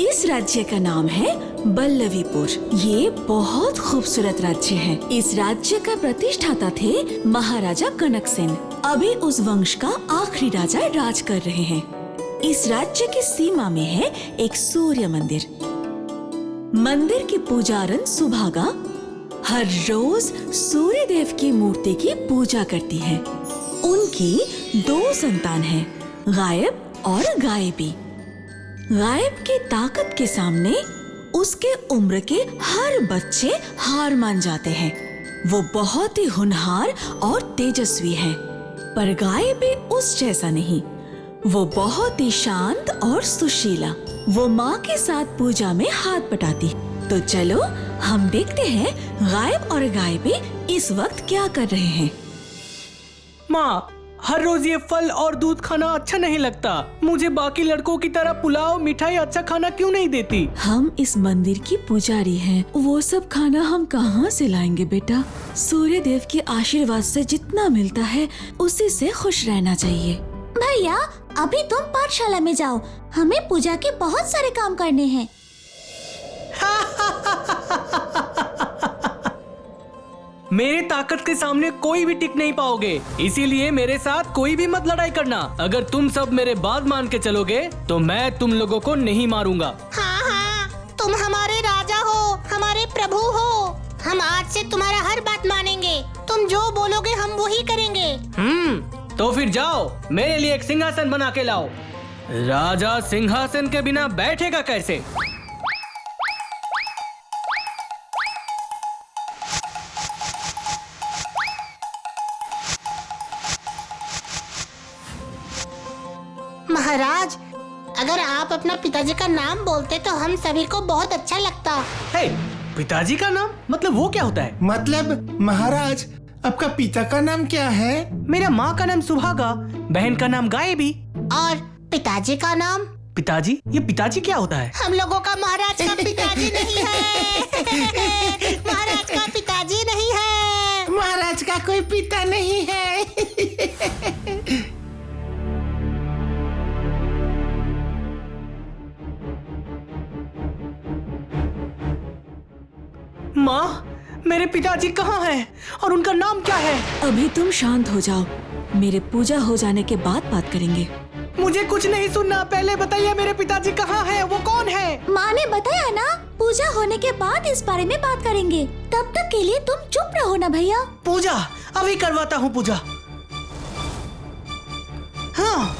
इस राज्य का नाम है बल्लवीपुर। ये बहुत खूबसूरत राज्य है। इस राज्य का प्रतिष्ठाता थे महाराजा कनकसेन। अभी उस वंश का आखिरी राजा राज कर रहे हैं। इस राज्य की सीमा में है एक सूर्य मंदिर। मंदिर की पुजारन सुभागा हर रोज सूर्य देव की मूर्ति की पूजा करती है। उनकी 2 संतान हैं, गायब और गायबी। गायब की ताकत के सामने उसके उम्र के हर बच्चे हार मान जाते हैं। वो बहुत ही होनहार और तेजस्वी है, पर गायबी उस जैसा नहीं। वो बहुत ही शांत और सुशीला। वो माँ के साथ पूजा में हाथ बटाती। तो चलो हम देखते हैं गायब और गायबी इस वक्त क्या कर रहे हैं। माँ, हर रोज ये फल और दूध खाना अच्छा नहीं लगता। मुझे बाकी लड़कों की तरह पुलाव मिठाई अच्छा खाना क्यों नहीं देती? हम इस मंदिर की पुजारी हैं। वो सब खाना हम कहाँ से लाएंगे बेटा? सूर्य देव के आशीर्वाद से जितना मिलता है उसी से खुश रहना चाहिए। भैया, अभी तुम पाठशाला में जाओ। हमें पूजा के बहुत सारे काम करने हैं। मेरे ताकत के सामने कोई भी टिक नहीं पाओगे, इसीलिए मेरे साथ कोई भी मत लड़ाई करना। अगर तुम सब मेरे बात मान के चलोगे तो मैं तुम लोगों को नहीं मारूंगा। हाँ, तुम हमारे राजा हो, हमारे प्रभु हो। हम आज से तुम्हारा हर बात मानेंगे। तुम जो बोलोगे हम वही करेंगे। तो फिर जाओ, मेरे लिए एक सिंहासन बना के लाओ। राजा सिंहासन के बिना बैठेगा कैसे? महाराज, अगर आप अपना पिताजी का नाम बोलते तो हम सभी को बहुत अच्छा लगता। हे, पिताजी का नाम मतलब वो क्या होता है? मतलब महाराज, आपका पिता का नाम क्या है? मेरा माँ का नाम सुभागा, बहन का नाम गायबी। और पिताजी का नाम? पिताजी? ये पिताजी क्या होता है? हम लोगों का महाराज का पिताजी नहीं है। महाराज का पिताजी नहीं है। महाराज का कोई पिता नहीं है। माँ, मेरे पिताजी कहाँ हैं और उनका नाम क्या है? अभी तुम शांत हो जाओ। मेरे पूजा हो जाने के बाद बात करेंगे। मुझे कुछ नहीं सुनना। पहले बताइए मेरे पिताजी कहाँ हैं, वो कौन है? माँ ने बताया ना, पूजा होने के बाद इस बारे में बात करेंगे। तब तक के लिए तुम चुप रहो ना भैया। पूजा अभी करवाता हूँ पूजा। हाँ,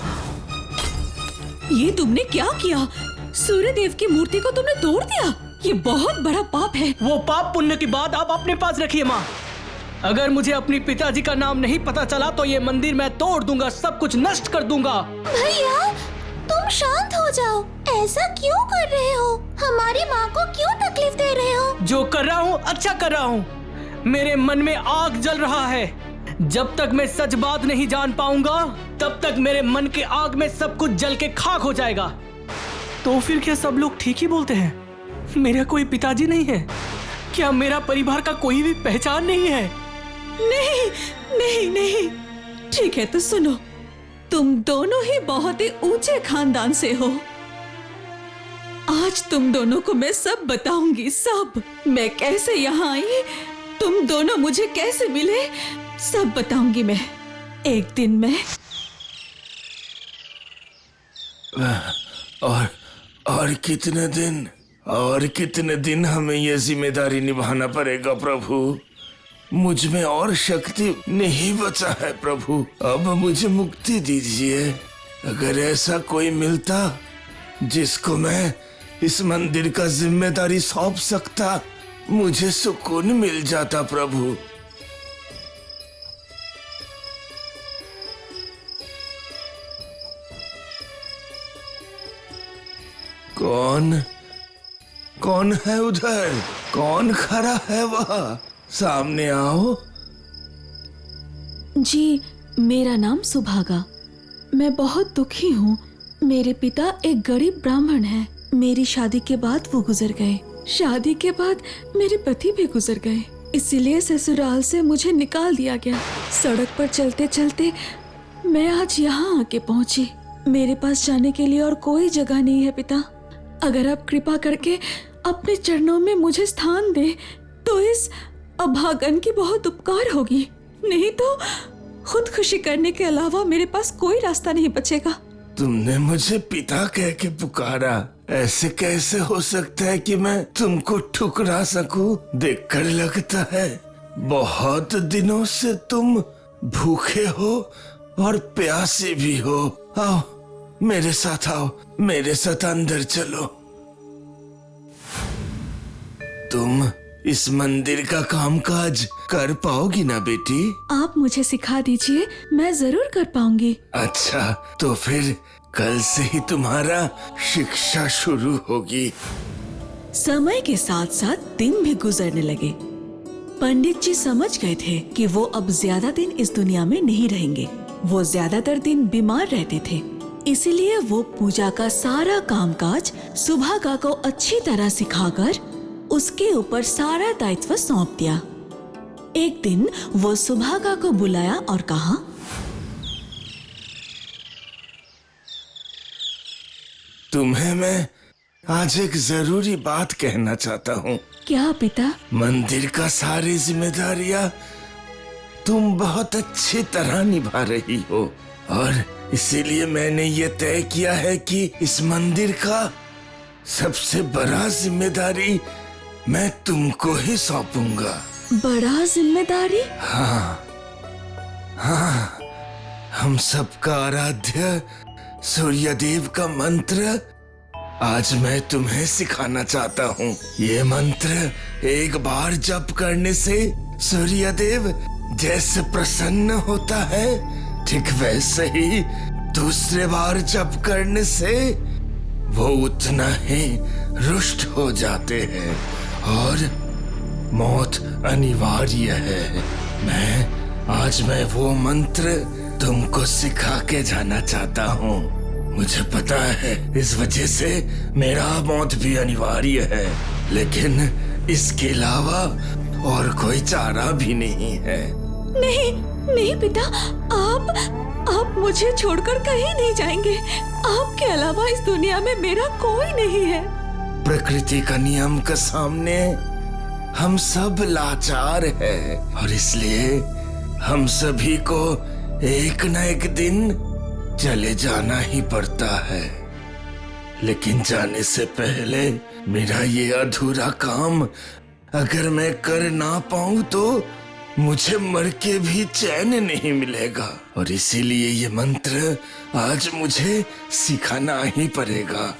ये तुमने क्या किया? सूर्य देव की मूर्ति को तुमने तोड़ दिया। ये बहुत बड़ा पाप है। वो पाप पुण्य की बात आप अपने पास रखिए माँ। अगर मुझे अपनी पिताजी का नाम नहीं पता चला तो ये मंदिर मैं तोड़ दूंगा, सब कुछ नष्ट कर दूंगा। भैया, तुम शांत हो जाओ। ऐसा क्यों कर रहे हो? हमारी माँ को क्यों तकलीफ दे रहे हो? जो कर रहा हूँ अच्छा कर रहा हूँ। मेरे मन में आग जल रहा है। जब तक मैं सच बात नहीं जान पाऊंगा तब तक मेरे मन के आग में सब कुछ जल के खाक हो जाएगा। तो फिर क्या सब लोग ठीक ही बोलते हैं? मेरा कोई पिताजी नहीं है? क्या मेरा परिवार का कोई भी पहचान नहीं है? नहीं नहीं नहीं, ठीक है तो सुनो, तुम दोनों ही बहुत ही ऊंचे खानदान से हो। आज तुम दोनों को मैं सब बताऊंगी, सब। मैं कैसे यहाँ आई, तुम दोनों मुझे कैसे मिले, सब बताऊंगी मैं एक दिन में। और कितने दिन हमें ये जिम्मेदारी निभाना पड़ेगा प्रभु? मुझ में और शक्ति नहीं बचा है प्रभु। अब मुझे मुक्ति दीजिए। अगर ऐसा कोई मिलता जिसको मैं इस मंदिर का जिम्मेदारी सौंप सकता, मुझे सुकून मिल जाता प्रभु। कौन है उधर? कौन खड़ा है वहाँ? सामने आओ। जी, मेरा नाम सुभागा। मैं बहुत दुखी हूँ। मेरे पिता एक गरीब ब्राह्मण हैं। मेरी शादी के बाद वो गुजर गए। शादी के बाद मेरे पति भी गुजर गए, इसीलिए ससुराल से मुझे निकाल दिया गया। सड़क पर चलते चलते मैं आज यहाँ आके पहुँची। मेरे पास जाने के लिए और कोई जगह नहीं है पिता। अगर आप कृपा करके अपने चरणों में मुझे स्थान दे तो इस अभागन की बहुत उपकार होगी, नहीं तो खुदकुशी करने के अलावा मेरे पास कोई रास्ता नहीं बचेगा। तुमने मुझे पिता कह के पुकारा, ऐसे कैसे हो सकता है कि मैं तुमको ठुकरा सकूं? देखकर लगता है बहुत दिनों से तुम भूखे हो और प्यासे भी हो। आओ मेरे साथ, आओ मेरे साथ अंदर चलो। तुम इस मंदिर का कामकाज कर पाओगी ना बेटी? आप मुझे सिखा दीजिए, मैं जरूर कर पाऊंगी। अच्छा, तो फिर कल से ही तुम्हारा शिक्षा शुरू होगी। समय के साथ साथ दिन भी गुजरने लगे। पंडित जी समझ गए थे कि वो अब ज्यादा दिन इस दुनिया में नहीं रहेंगे। वो ज्यादातर दिन बीमार रहते थे, इसीलिए वो पूजा का सारा कामकाज सुभागा को अच्छी तरह सिखाकर उसके ऊपर सारा दायित्व सौंप दिया। एक दिन वो सुभागा को बुलाया और कहा, तुम्हें मैं आज एक जरूरी बात कहना चाहता हूँ। क्या पिता? मंदिर का सारी जिम्मेदारियां तुम बहुत अच्छी तरह निभा रही हो और इसीलिए मैंने ये तय किया है कि इस मंदिर का सबसे बड़ा जिम्मेदारी मैं तुमको ही सौंपूंगा। बड़ा जिम्मेदारी? हाँ, हम सबका आराध्य सूर्यदेव का मंत्र आज मैं तुम्हें सिखाना चाहता हूँ। ये मंत्र एक बार जप करने से सूर्यदेव जैसे प्रसन्न होता है, ठीक वैसे ही दूसरे बार जप करने से वो उतना ही रुष्ट हो जाते हैं और मौत अनिवार्य है। आज मैं वो मंत्र तुमको सिखा के जाना चाहता हूँ। मुझे पता है इस वजह से मेरा मौत भी अनिवार्य है, लेकिन इसके अलावा और कोई चारा भी नहीं है। नहीं नहीं पिता, आप मुझे छोड़कर कहीं नहीं जाएंगे। आपके अलावा इस दुनिया में मेरा कोई नहीं है। प्रकृति का नियम के सामने हम सब लाचार हैं और इसलिए हम सभी को एक न एक दिन चले जाना ही पड़ता है। लेकिन जाने से पहले मेरा ये अधूरा काम अगर मैं कर ना पाऊं तो मुझे मर के भी चैन नहीं मिलेगा और इसीलिए ये मंत्र आज मुझे सिखाना ही पड़ेगा।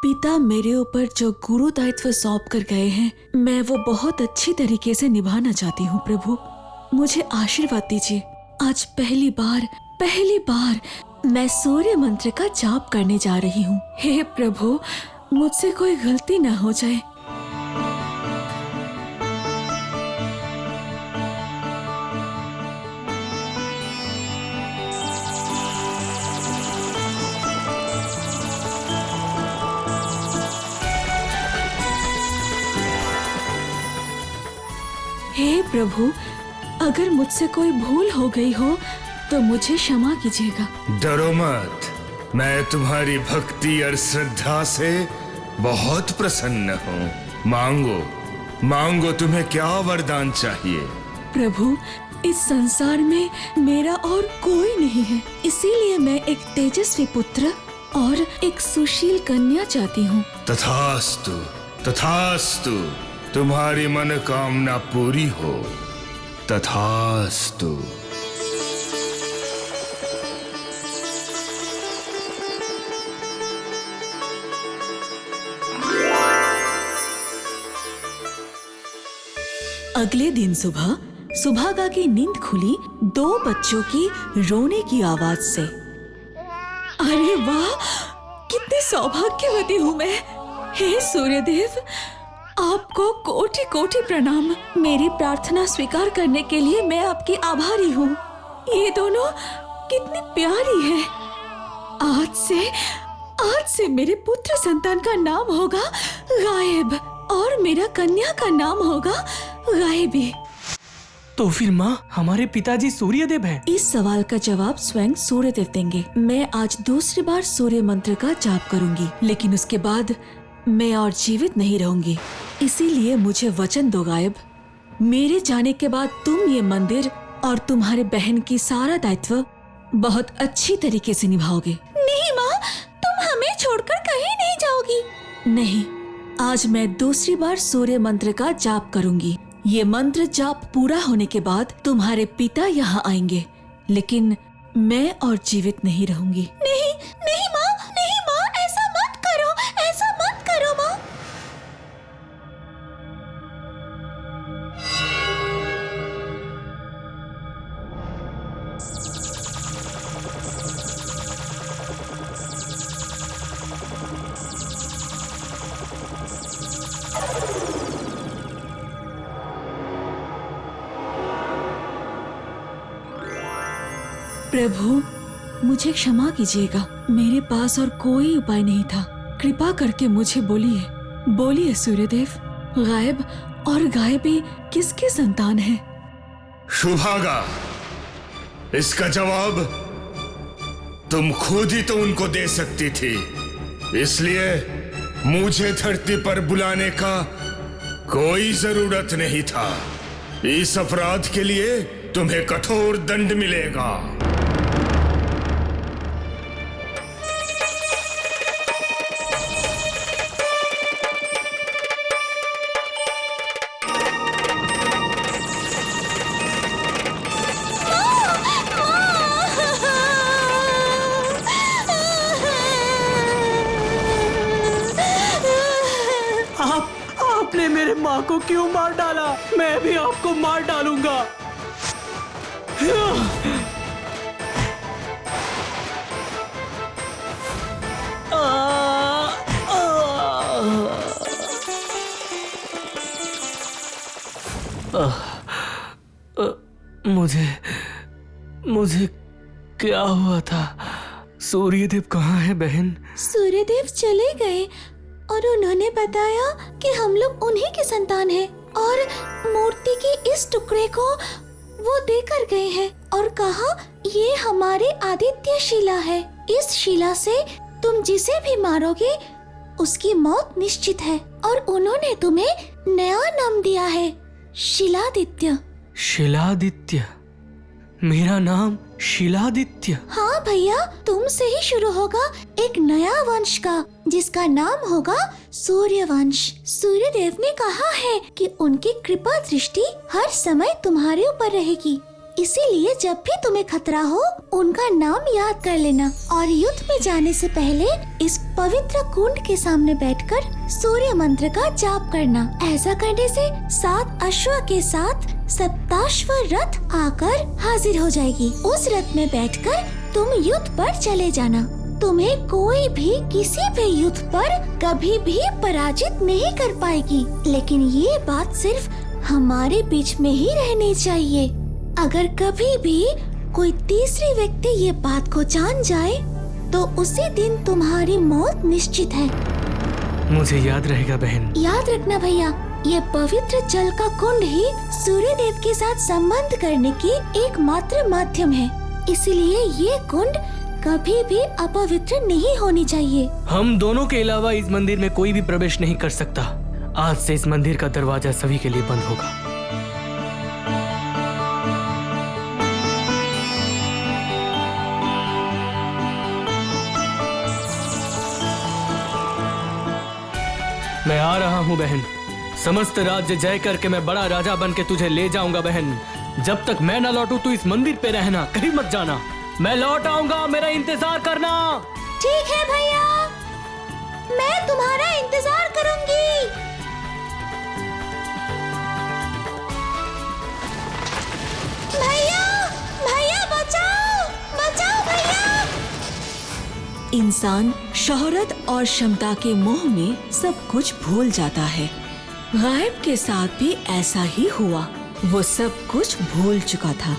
पिता मेरे ऊपर जो गुरु दायित्व सौंप कर गए हैं, मैं वो बहुत अच्छी तरीके से निभाना चाहती हूँ। प्रभु मुझे आशीर्वाद दीजिए। आज पहली बार मैं सूर्य मंत्र का जाप करने जा रही हूँ। हे प्रभु, मुझसे कोई गलती ना हो जाए। हे प्रभु, अगर मुझसे कोई भूल हो गई हो तो मुझे क्षमा कीजिएगा। डरो मत, मैं तुम्हारी भक्ति और श्रद्धा से बहुत प्रसन्न हूँ। मांगो तुम्हें क्या वरदान चाहिए? प्रभु, इस संसार में मेरा और कोई नहीं है, इसीलिए मैं एक तेजस्वी पुत्र और एक सुशील कन्या चाहती हूँ। तथास्तु, तुम्हारी मनोकामना पूरी हो। तथास्तु। अगले दिन सुबह सुभागा की नींद खुली 2 बच्चों की रोने की आवाज से। अरे वाह, कितनी सौभाग्यवती हूँ मैं। हे सूर्यदेव, आपको कोटि कोटि प्रणाम। मेरी प्रार्थना स्वीकार करने के लिए मैं आपकी आभारी हूँ। ये दोनों कितनी प्यारी है। आज से मेरे पुत्र संतान का नाम होगा गायब और मेरा कन्या का नाम होगा गायबी। तो फिर माँ, हमारे पिताजी सूर्यदेव हैं। इस सवाल का जवाब स्वयं सूर्यदेव देंगे। मैं आज दूसरी बार सूर्य मंत्र का जाप करूंगी, लेकिन उसके बाद मैं और जीवित नहीं रहूंगी। इसीलिए मुझे वचन दो गायब, मेरे जाने के बाद तुम ये मंदिर और तुम्हारे बहन की सारा दायित्व बहुत अच्छी तरीके से निभाओगे। नहीं माँ, तुम हमें छोड़कर कहीं नहीं जाओगी। नहीं, आज मैं दूसरी बार सूर्य मंत्र का जाप करूंगी। ये मंत्र जाप पूरा होने के बाद तुम्हारे पिता यहाँ आएंगे, लेकिन मैं और जीवित नहीं रहूंगी। नहीं नहीं माँ, नहीं माँ, ऐसा मत करो, ऐसा मत करो माँ। प्रभु, मुझे क्षमा कीजिएगा, मेरे पास और कोई उपाय नहीं था। कृपा करके मुझे बोलिए, बोलिए सूर्यदेव, गायब और गायबी किसके संतान हैं? शुभागा, इसका जवाब तुम खुद ही तो उनको दे सकती थी, इसलिए मुझे धरती पर बुलाने का कोई जरूरत नहीं था। इस अपराध के लिए तुम्हें कठोर दंड मिलेगा। आपने मेरे माँ को क्यों मार डाला? मैं भी आपको मार डालूंगा। मुझे क्या हुआ था? सूर्यदेव कहाँ है बहन? सूर्यदेव चले गए और उन्होंने बताया कि हम लोग उन्हीं के संतान हैं और मूर्ति के इस टुकड़े को वो देकर गए हैं और कहा ये हमारे आदित्य शिला है। इस शिला से तुम जिसे भी मारोगे उसकी मौत निश्चित है और उन्होंने तुम्हें नया नाम दिया है, शिलादित्य। शिलादित्य? मेरा नाम शिलादित्य? हाँ भैया, तुमसे ही शुरू होगा एक नया वंश का, जिसका नाम होगा सूर्यवंश। सूर्यदेव ने कहा है कि उनकी कृपा दृष्टि हर समय तुम्हारे ऊपर रहेगी, इसीलिए जब भी तुम्हें खतरा हो उनका नाम याद कर लेना और युद्ध में जाने से पहले इस पवित्र कुंड के सामने बैठकर सूर्य मंत्र का जाप करना। ऐसा करने से 7 अश्व के साथ सप्ताश्व रथ आकर हाजिर हो जाएगी। उस रथ में बैठकर तुम युद्ध पर चले जाना। तुम्हें कोई भी किसी भी युद्ध पर कभी भी पराजित नहीं कर पाएगी, लेकिन ये बात सिर्फ हमारे बीच में ही रहनी चाहिए। अगर कभी भी कोई तीसरी व्यक्ति ये बात को जान जाए तो उसी दिन तुम्हारी मौत निश्चित है। मुझे याद रहेगा बहन। याद रखना भैया, ये पवित्र जल का कुंड ही सूर्यदेव के साथ संबंध करने की एकमात्र माध्यम है, इसलिए ये कुंड कभी भी अपवित्र नहीं होनी चाहिए। हम दोनों के अलावा इस मंदिर में कोई भी प्रवेश नहीं कर सकता। आज से इस मंदिर का दरवाजा सभी के लिए बंद होगा। मैं आ रहा हूँ बहन। समस्त राज्य जय करके मैं बड़ा राजा बन के तुझे ले जाऊंगा बहन। जब तक मैं न लौटूं तू इस मंदिर पे रहना, कहीं मत जाना। मैं लौट आऊंगा, मेरा इंतजार करना। ठीक है भैया, मैं तुम्हारा इंतजार करूंगी। भैया, भैया बचाओ, बचाओ भैया। इंसान शोहरत और क्षमता के मोह में सब कुछ भूल जाता है। गायब के साथ भी ऐसा ही हुआ, वो सब कुछ भूल चुका था।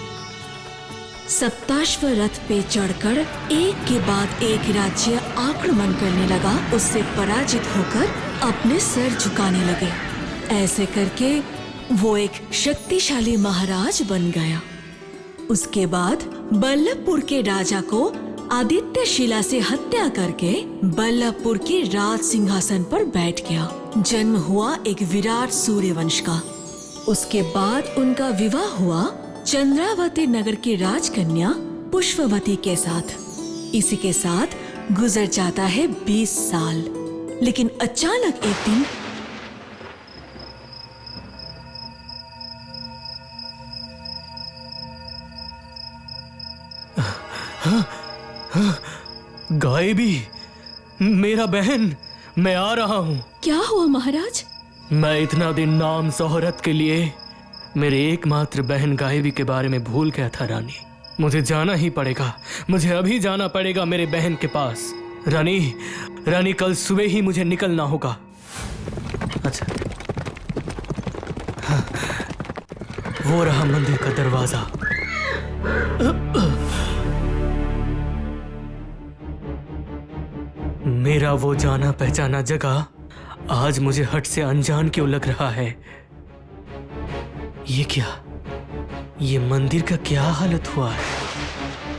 सप्ताश्व रथ पे चढ़कर एक के बाद एक राज्य आक्रमण करने लगा, उससे पराजित होकर अपने सर झुकाने लगे। ऐसे करके वो एक शक्तिशाली महाराज बन गया। उसके बाद बल्लभपुर के राजा को आदित्य शिला से हत्या करके बल्लभपुर के राज सिंहासन पर बैठ गया। जन्म हुआ एक विराट सूर्यवंश का। उसके बाद उनका विवाह हुआ चंद्रावती नगर की राजकन्या पुष्पवती के साथ। इसी के साथ गुजर जाता है 20 साल। लेकिन अचानक एक दिन गायबी, मेरा बहन, मैं आ रहा हूँ। क्या हुआ महाराज? मैं इतना दिन नाम शोहरत के लिए मेरे एकमात्र बहन गायबी के बारे में भूल गया था रानी। मुझे जाना ही पड़ेगा, मुझे अभी जाना पड़ेगा मेरे बहन के पास। रानी कल सुबह ही मुझे निकलना होगा। अच्छा, हाँ, वो रहा मंदिर का दरवाजा। मेरा वो जाना पहचाना जगह आज मुझे हट से अनजान क्यों लग रहा है? ये क्या? ये मंदिर का क्या हालत हुआ है?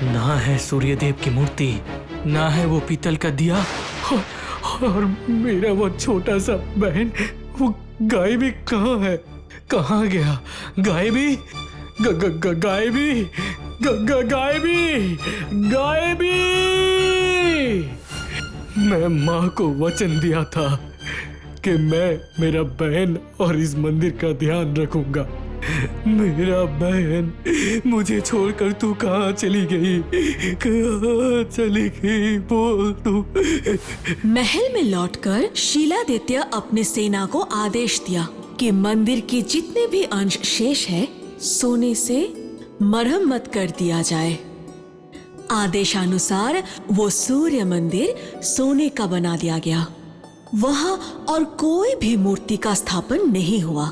ना है सूर्यदेव की मूर्ति, ना है वो पीतल का दिया, और मेरा वो छोटा सा बहन, वो गायबी कहाँ है? कहाँ गया गायबी? गायबी, गायबी, गायबी! मैं माँ को वचन दिया था कि मैं मेरा बहन और इस मंदिर का ध्यान रखूंगा। मेरा बहन, मुझे छोड़कर तू कहाँ चली गई? कहाँ चली गई? बोल तू। महल में लौटकर शीलादित्य अपने सेना को आदेश दिया कि मंदिर के जितने भी अंश शेष है सोने से मरम्मत कर दिया जाए। आदेशानुसार वो सूर्य मंदिर सोने का बना दिया गया। वहां और कोई भी मूर्ति का स्थापन नहीं हुआ।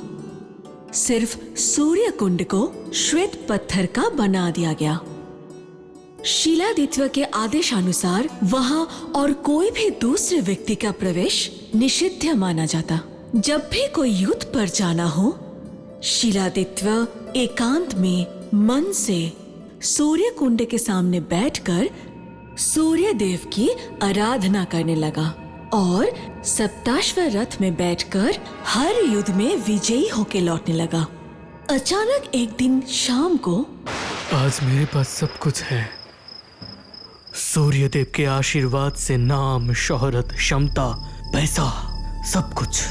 सिर्फ सूर्य कुंड को श्वेत पत्थर का बना दिया गया। शीलादित्य के आदेशानुसार वहां और कोई भी दूसरे व्यक्ति का प्रवेश निषिद्ध माना जाता। जब भी कोई युद्ध पर जाना हो, शीलादित्य एकांत में मन से सूर्य कुंड के सामने बैठकर सूर्य देव की आराधना करने लगा और सप्ताश्व रथ में बैठकर हर युद्ध में विजयी होकर लौटने लगा। अचानक एक दिन शाम को, आज मेरे पास सब कुछ है। सूर्यदेव के आशीर्वाद से नाम, शोहरत, क्षमता, पैसा, सब कुछ।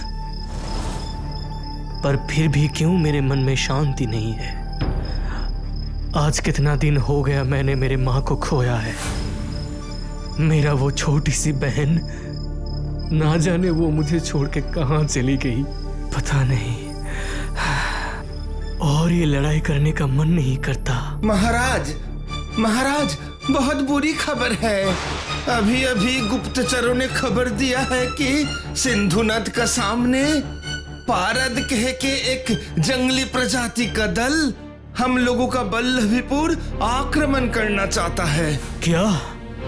पर फिर भी क्यों मेरे मन में शांति नहीं है? आज कितना दिन हो गया मैंने मेरे माँ को खोया है। मेरा वो छोटी सी बहन, ना जाने वो मुझे छोड़ के कहाँ चली गई, पता नहीं। और ये लड़ाई करने का मन नहीं करता। महाराज, महाराज, बहुत बुरी खबर है। अभी अभी गुप्तचरों ने खबर दिया है कि सिंधु नद का सामने पारद कह के एक जंगली प्रजाति का दल हम लोगों का बल्लभीपुर आक्रमण करना चाहता है। क्या?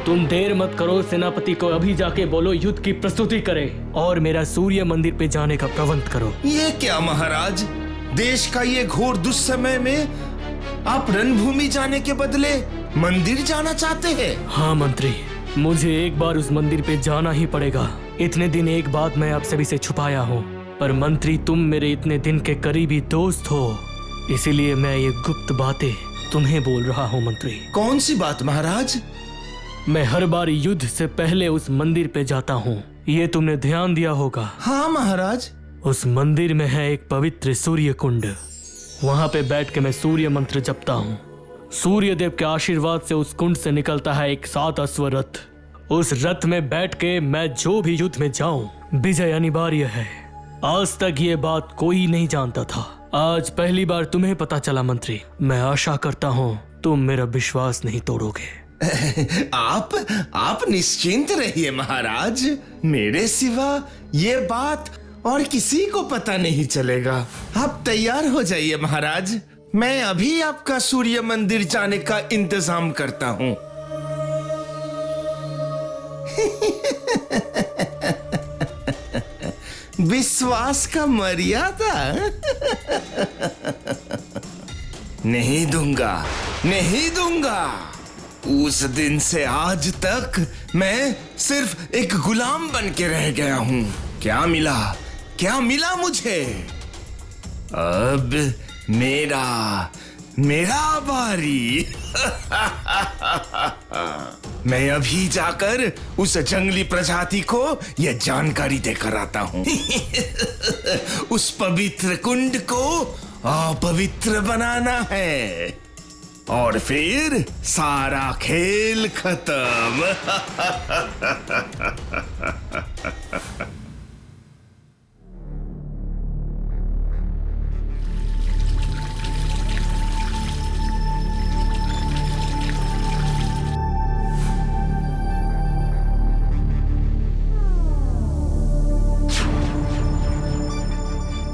तुम देर मत करो, सेनापति को अभी जाके बोलो युद्ध की प्रस्तुति करे और मेरा सूर्य मंदिर पे जाने का प्रबंध करो। ये क्या महाराज, देश का ये घोर दुस्समय में आप रणभूमि जाने के बदले मंदिर जाना चाहते हैं? हाँ मंत्री, मुझे एक बार उस मंदिर पे जाना ही पड़ेगा। इतने दिन एक बात मैं आप सभी से छुपाया हूँ, पर मंत्री तुम मेरे इतने दिन के करीबी दोस्त हो, इसीलिए मैं ये गुप्त बातें तुम्हें बोल रहा हूँ मंत्री। कौन सी बात महाराज? मैं हर बार युद्ध से पहले उस मंदिर पे जाता हूँ, ये तुमने ध्यान दिया होगा। हाँ महाराज। उस मंदिर में है एक पवित्र सूर्य कुंड। वहाँ पे बैठ के मैं सूर्य मंत्र जपता हूँ। सूर्य देव के आशीर्वाद से उस कुंड से निकलता है एक 7 अश्व रथ। उस रथ में बैठ के मैं जो भी युद्ध में जाऊं, विजय अनिवार्य है। आज तक ये बात कोई नहीं जानता था, आज पहली बार तुम्हें पता चला मंत्री। मैं आशा करता हूँ तुम मेरा विश्वास नहीं तोड़ोगे। आप निश्चिंत रहिए महाराज, मेरे सिवा ये बात और किसी को पता नहीं चलेगा। आप तैयार हो जाइए महाराज, मैं अभी आपका सूर्य मंदिर जाने का इंतजाम करता हूँ। विश्वास का मर्यादा। नहीं दूंगा, नहीं दूंगा। उस दिन से आज तक मैं सिर्फ एक गुलाम बन के रह गया हूं। क्या मिला, क्या मिला मुझे? अब मेरा बारी। मैं अभी जाकर उस जंगली प्रजाति को यह जानकारी देकर आता हूं। उस पवित्र कुंड को अपवित्र बनाना है और फिर सारा खेल खत्म।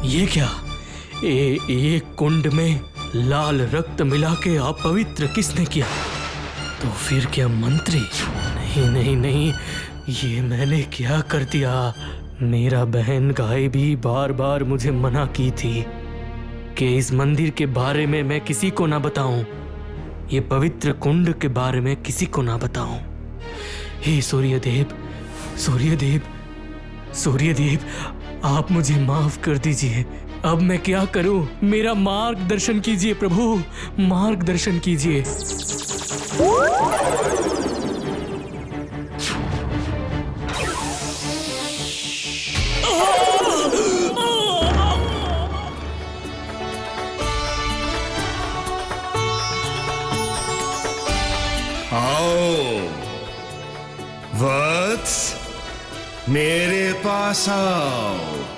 ये क्या? एक कुंड में लाल रक्त मिला के अपवित्र किसने किया? तो फिर क्या मंत्री? नहीं नहीं नहीं, ये मैंने क्या कर दिया? मेरा बहन गाय भी बार बार मुझे मना की थी कि इस मंदिर के बारे में मैं किसी को ना बताऊं, ये पवित्र कुंड के बारे में किसी को ना बताऊं। हे सूर्यदेव, सूर्यदेव, सूर्यदेव, आप मुझे माफ कर दीजिए। अब मैं क्या करूं? मेरा मार्गदर्शन कीजिए प्रभु, मार्गदर्शन कीजिए। आओ वत्स, मेरे पास आओ।